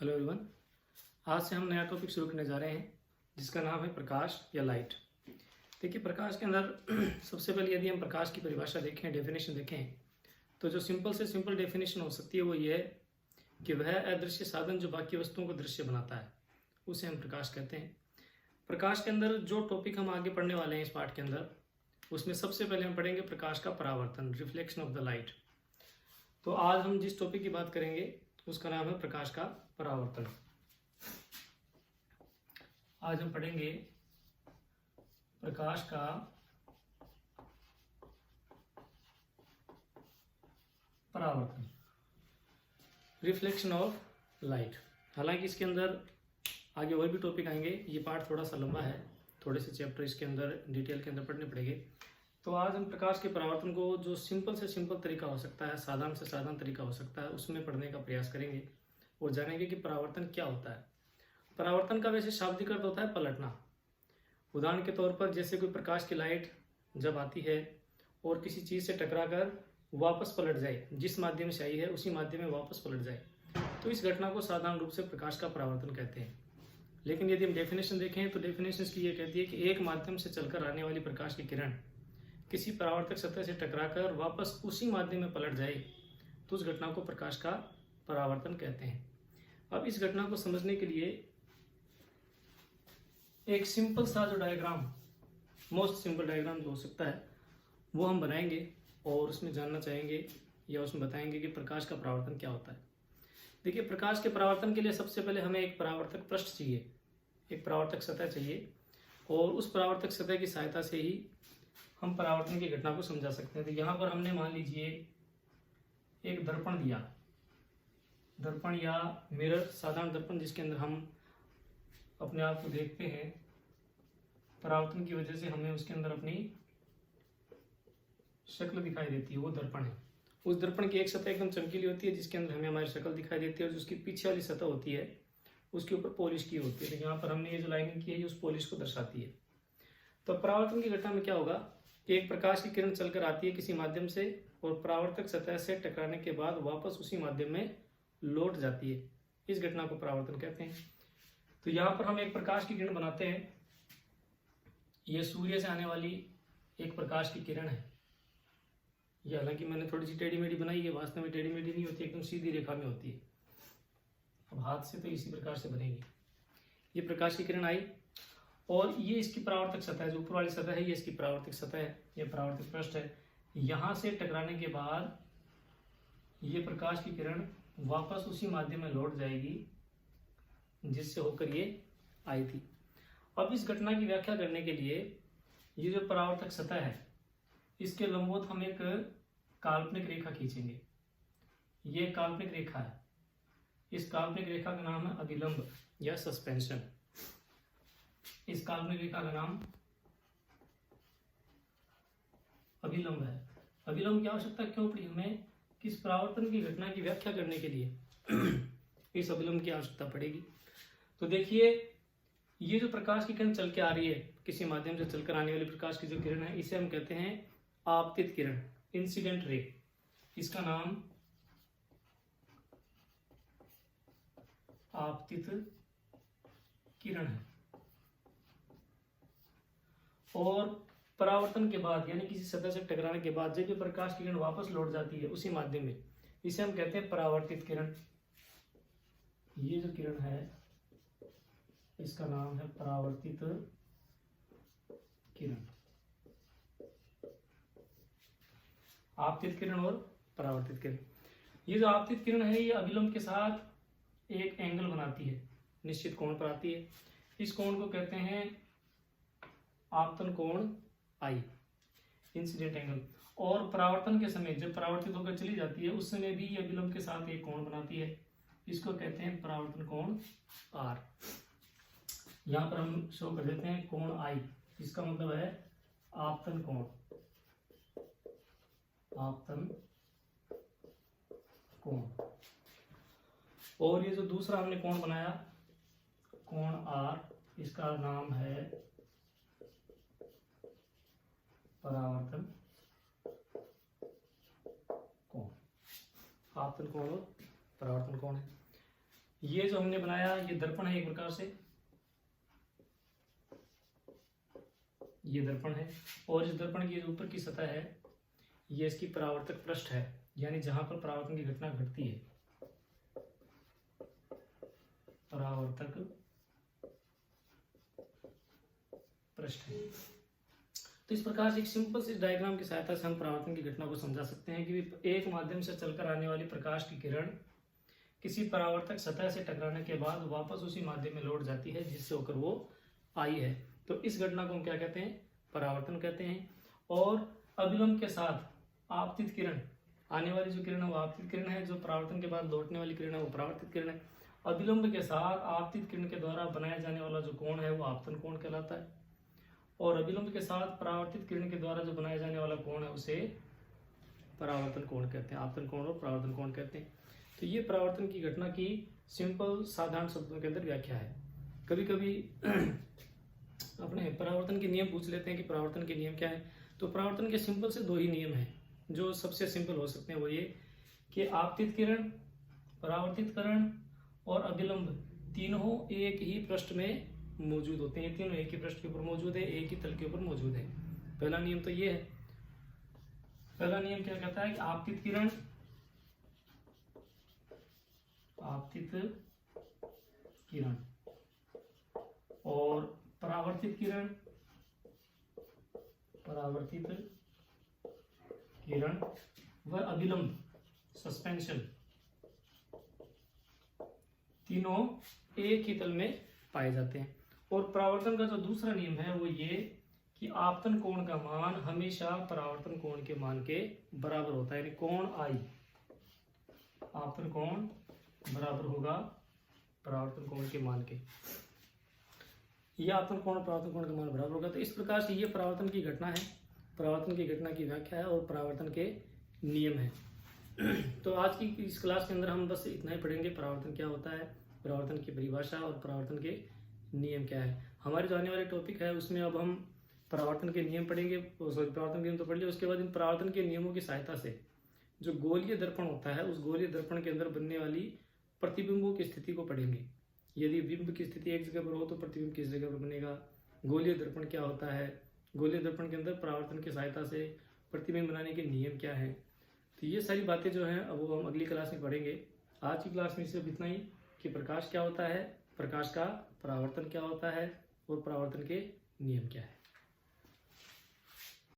Hello everyone. आज से हम नया टॉपिक शुरू करने जा रहे हैं जिसका नाम है प्रकाश या लाइट। देखिए, प्रकाश के अंदर सबसे पहले यदि हम प्रकाश की परिभाषा देखें, डेफिनेशन देखें, तो जो सिंपल से सिंपल डेफिनेशन हो सकती है वो ये है कि वह अदृश्य साधन जो बाकी वस्तुओं को दृश्य बनाता है उसे हम प्रकाश कहते हैं। प्रकाश के अंदर जो टॉपिक हम आगे पढ़ने वाले हैं इस पाठ के अंदर, उसमें सबसे पहले हम पढ़ेंगे प्रकाश का परावर्तन, रिफ्लेक्शन ऑफ द लाइट। तो आज हम जिस टॉपिक की बात करेंगे उसका नाम है प्रकाश का परावर्तन। आज हम पढ़ेंगे प्रकाश का परावर्तन, रिफ्लेक्शन ऑफ लाइट। हालांकि इसके अंदर आगे और भी टॉपिक आएंगे, ये पार्ट थोड़ा सा लंबा है, थोड़े से चैप्टर इसके अंदर डिटेल के अंदर पढ़ने पड़ेंगे। तो आज हम प्रकाश के परावर्तन को जो सिंपल से सिंपल तरीका हो सकता है, साधारण से साधारण तरीका हो सकता है, उसमें पढ़ने का प्रयास करेंगे और जानेंगे कि परावर्तन क्या होता है। परावर्तन का वैसे शाब्दिक अर्थ होता है पलटना। उदाहरण के तौर पर जैसे कोई प्रकाश की लाइट जब आती है और किसी चीज़ से टकराकर वापस पलट जाए, जिस माध्यम से आई है उसी माध्यम में वापस पलट जाए, तो इस घटना को साधारण रूप से प्रकाश का परावर्तन कहते हैं। लेकिन यदि हम डेफिनेशन देखें तो डेफिनेशन इसकी ये कहती है कि एक माध्यम से चलकर आने वाली प्रकाश की किरण किसी परावर्तक सतह से टकराकर वापस उसी माध्यम में पलट जाए तो उस घटना को प्रकाश का परावर्तन कहते हैं। अब इस घटना को समझने के लिए एक सिंपल सा जो डायग्राम, मोस्ट सिंपल डायग्राम जो हो सकता है वो हम बनाएंगे और उसमें जानना चाहेंगे या उसमें बताएंगे कि प्रकाश का परावर्तन क्या होता है। देखिए, प्रकाश के परावर्तन के लिए सबसे पहले हमें एक परावर्तक पृष्ठ चाहिए, एक परावर्तक सतह चाहिए, और उस परावर्तक सतह की सहायता से ही हम परावर्तन की घटना को समझा सकते हैं। तो यहाँ पर हमने मान लीजिए एक दर्पण दिया, दर्पण या मिरर, साधारण दर्पण जिसके अंदर हम अपने आप को देखते हैं। परावर्तन की वजह से हमें उसके अंदर अपनी शक्ल दिखाई देती है, वो दर्पण है। उस दर्पण की एक सतह एकदम चमकीली होती है जिसके अंदर हमें हमारी शक्ल दिखाई देती है, और जो उसकी पीछे वाली सतह होती है उसके ऊपर पॉलिश की होती है। तो यहाँ पर हमने ये जो लाइनिंग की है ये उस पॉलिश को दर्शाती है। तो परावर्तन की घटना में क्या होगा कि एक प्रकाश की किरण चलकर आती है किसी माध्यम से और परावर्तक सतह से टकराने के बाद वापस उसी माध्यम में लौट जाती है। इस घटना को परावर्तन कहते हैं। तो यहाँ पर हम एक प्रकाश की किरण बनाते हैं। यह सूर्य से आने वाली एक प्रकाश की किरण है। ये हालांकि मैंने थोड़ी सी टेढ़ी मेढ़ी बनाई है, वास्तव में टेढ़ी मेढ़ी नहीं होती, एकदम सीधी रेखा में होती है। अब हाथ से तो इसी प्रकार से बनेगी। ये प्रकाश की किरण आई और ये इसकी परावर्तक सतह है, जो ऊपर वाली सतह है ये इसकी परावर्तक सतह है, ये परावर्तक पृष्ठ है। यहाँ से टकराने के बाद ये प्रकाश की किरण वापस उसी माध्यम में लौट जाएगी जिससे होकर ये आई थी। अब इस घटना की व्याख्या करने के लिए ये जो परावर्तक सतह है इसके लंबवत हम एक काल्पनिक रेखा खींचेंगे। ये काल्पनिक रेखा है, इस काल्पनिक रेखा का नाम है अभिलंब या सस्पेंशन। इस काल्पनिक रेखा का नाम अभिलंब है। अभिलंब की आवश्यकता क्यों पड़ी हमें? किस परावर्तन की घटना की व्याख्या करने के लिए इस अभिलंब की आवश्यकता पड़ेगी। तो देखिए, ये जो प्रकाश की किरण चल के आ रही है, किसी माध्यम से चलकर आने वाली प्रकाश की जो किरण है, इसे हम कहते हैं आपतित किरण, इंसिडेंट रे। इसका नाम आपतित किरण है। और परावर्तन के बाद यानी किसी सतह से टकराने के बाद जब प्रकाश की किरण वापस लौट जाती है उसी माध्यम में, इसे हम कहते हैं परावर्तित किरण। ये जो किरण है इसका नाम है परावर्तित किरण। आपतित किरण और परावर्तित किरण। ये जो आपतित किरण है ये अभिलंब के साथ एक एंगल बनाती है, निश्चित कोण पर आती है। इस कोण को कहते हैं आपतन कोण आई, इंसिडेंट एंगल। और परावर्तन के समय जब परावर्तित होकर चली जाती है उस समय भी ये अभिलंब के साथ एक कोण बनाती है, इसको कहते हैं परावर्तन कोण आर। यहाँ पर हम शो कर देते हैं कोण आई, इसका मतलब है आपतन कोण, आपतन कोण। और ये जो दूसरा हमने कोण बनाया कोण आर, इसका नाम है परावर्तन कोण। आपतन कोण और परावर्तन कोण है। ये जो हमने बनाया ये दर्पण है, एक प्रकार से ये दर्पण है, और इस दर्पण की जो ऊपर की सतह है ये इसकी परावर्तक पृष्ठ है, यानी जहां पर परावर्तन की घटना घटती है, परावर्तक पृष्ठ है। तो इस प्रकार से एक सिंपल से डायग्राम की सहायता से हम परावर्तन की घटना को समझा सकते हैं कि एक माध्यम से चलकर आने वाली प्रकाश की किरण किसी परावर्तक सतह से टकराने के बाद वापस उसी माध्यम में लौट जाती है जिससे होकर वो आई है। तो इस घटना को हम क्या कहते हैं? परावर्तन कहते हैं। और अभिलंब के साथ आपतित किरण, आने वाली जो किरण है वो आपतित किरण है, जो परावर्तन के बाद लौटने वाली किरण है वो परावर्तित किरण है। अभिलंब के साथ आपतित किरण के द्वारा बनाया जाने वाला जो कोण है वो आपतन कोण कहलाता है, और अभिलंब के साथ परावर्तित किरण के द्वारा जो बनाया जाने वाला कोण है उसे परावर्तन कोण कहते हैं। आपतन कोण और परावर्तन कोण कहते हैं। तो ये परावर्तन की घटना की सिंपल साधारण शब्दों के अंदर व्याख्या है। कभी कभी अपने परावर्तन के नियम पूछ लेते हैं कि परावर्तन के नियम क्या है। तो परावर्तन के सिंपल से 2 ही नियम हैं जो सबसे सिंपल हो सकते हैं, वो ये कि आपतित किरण, परावर्तित किरण और अभिलंब तीनों एक ही पृष्ठ में मौजूद होते हैं। तीनों एक ही पृष्ठ के ऊपर मौजूद है, एक ही तल के ऊपर मौजूद है। पहला नियम तो ये है। पहला नियम क्या कहता है कि आपतित किरण, आपतित किरण और परावर्तित किरण, परावर्तित किरण व अभिलंब, सस्पेंशन, तीनों एक ही तल में पाए जाते हैं। और परावर्तन का जो दूसरा नियम है वो ये कि आपतन कोण का मान हमेशा परावर्तन कोण के मान के बराबर होता है, यानी कोण आई, आपतन कोण बराबर होगा परावर्तन कोण के मान के। यह आपतन कोण परावर्तन कोण का मान बराबर होगा। तो इस प्रकार से ये परावर्तन की घटना है, परावर्तन की घटना की व्याख्या है और परावर्तन के नियम है। तो आज की इस क्लास के अंदर हम बस इतना ही पढ़ेंगे, परावर्तन क्या होता है, परावर्तन की परिभाषा और परावर्तन के नियम क्या है। हमारे जो आने वाले टॉपिक है उसमें अब हम परावर्तन के नियम पढ़ेंगे, सॉरी परावर्तन के नियम तो पढ़ लिए, उसके बाद इन परावर्तन के नियमों की सहायता से जो गोलीय दर्पण होता है उस गोलीय दर्पण के अंदर बनने वाली प्रतिबिंबों की स्थिति को पढ़ेंगे। यदि बिंब की स्थिति एक जगह पर हो तो प्रतिबिंब किस जगह पर बनेगा, गोलीय दर्पण क्या होता है, गोलीय दर्पण के अंदर परावर्तन की सहायता से प्रतिबिंब बनाने के नियम क्या है। तो ये सारी बातें जो हैं अब वो हम अगली क्लास में पढ़ेंगे। आज की क्लास में सिर्फ इतना ही कि प्रकाश क्या होता है, प्रकाश का परावर्तन क्या होता है और परावर्तन के नियम क्या है।